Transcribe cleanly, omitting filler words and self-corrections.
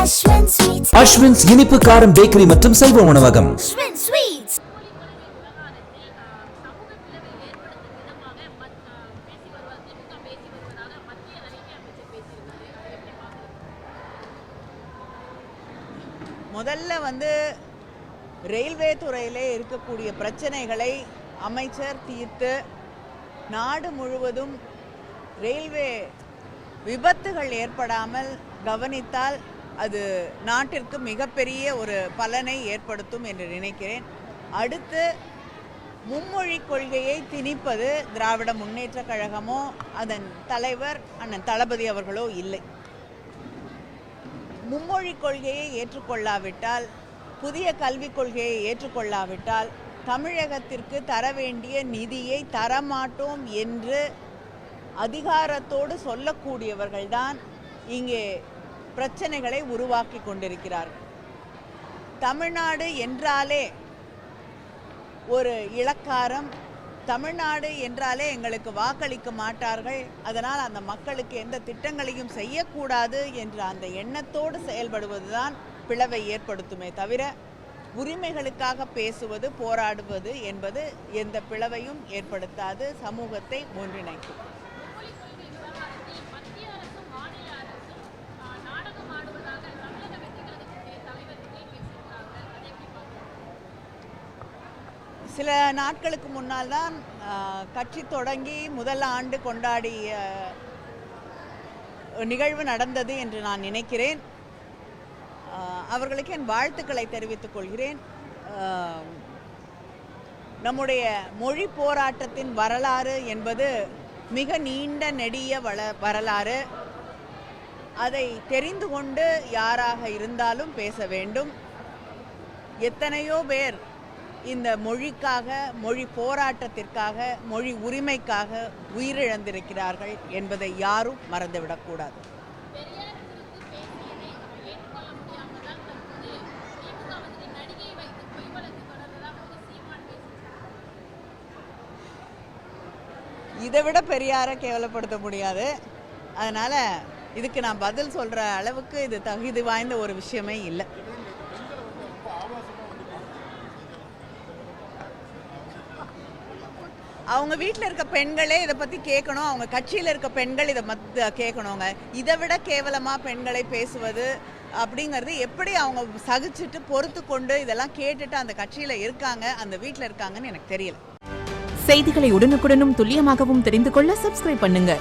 அஸ்வின்ஸ் இனிப்பு காரம் பேக்கரி மற்றும் செல்வ உணவகம். முதல்ல ரயில்வே துறையிலே இருக்கக்கூடிய பிரச்சனைகளை அமைச்சர் தீர்த்து நாடு முழுவதும் ரயில்வே விபத்துகள் ஏற்படாமல் கவனித்தால் அது நாட்டிற்கு மிகப்பெரிய ஒரு பலனை ஏற்படுத்தும் என்று நினைக்கிறேன். அடுத்து மும்மொழி கொள்கையை திணிப்பது திராவிட முன்னேற்ற கழகமோ அதன் தலைவர் அண்ணன் தளபதி அவர்களோ இல்லை. மும்மொழி கொள்கையை ஏற்றுக்கொள்ளாவிட்டால், புதிய கல்விக் கொள்கையை ஏற்றுக்கொள்ளாவிட்டால் தமிழகத்திற்கு தர வேண்டிய நிதியை தரமாட்டோம் என்று அதிகாரத்தோடு சொல்லக்கூடியவர்கள்தான் இங்கே பிரச்சனைகளை உருவாக்கி கொண்டிருக்கிறார்கள். தமிழ்நாடு என்றாலே ஒரு இளக்காரம், தமிழ்நாடு என்றாலே எங்களுக்கு வாக்களிக்க மாட்டார்கள், அதனால் அந்த மக்களுக்கு எந்த திட்டங்களையும் செய்யக்கூடாது என்ற அந்த எண்ணத்தோடு செயல்படுவதுதான் பிளவை ஏற்படுத்துமே தவிர உரிமைகளுக்காக பேசுவது, போராடுவது என்பது எந்த பிளவையும் ஏற்படுத்தாது, சமூகத்தை ஒன்றிணைக்கும். சில நாட்களுக்கு முன்னால் தான் கட்சி தொடங்கி முதல் ஆண்டு கொண்டாடிய நிகழ்வு நடந்தது என்று நான் நினைக்கிறேன். அவர்களுக்கு என் வாழ்த்துக்களை தெரிவித்துக் கொள்கிறேன். நம்முடைய மொழி போராட்டத்தின் வரலாறு என்பது மிக நீண்ட நெடிய வரலாறு. அதை தெரிந்து கொண்டு யாராக இருந்தாலும் பேச வேண்டும். எத்தனையோ பேர் இந்த மொழிக்காக, மொழி போராட்டத்திற்காக, மொழி உரிமைக்காக உயிரிழந்திருக்கிறார்கள் என்பதை யாரும் மறந்துவிடக்கூடாது. இதைவிட பெரியாரை கேவலப்படுத்த முடியாது. அதனால் இதுக்கு நான் பதில் சொல்கிற அளவுக்கு இது தகுதி வாய்ந்த ஒரு விஷயமே இல்லை. அவங்க வீட்டில் இருக்க பெண்களே இதை பற்றி கேட்கணும், அவங்க கட்சியில் இருக்க பெண்கள் இதை கேட்கணுங்க. இதை விட கேவலமாக பெண்களை பேசுவது அப்படிங்கிறது எப்படி அவங்க சகிச்சுட்டு பொறுத்து கொண்டு இதெல்லாம் கேட்டுட்டு அந்த கட்சியில் இருக்காங்க, அந்த வீட்டில் இருக்காங்கன்னு எனக்கு தெரியல. செய்திகளை உடனுக்குடனும் துல்லியமாகவும் தெரிந்து கொள்ள சப்ஸ்கிரைப் பண்ணுங்க.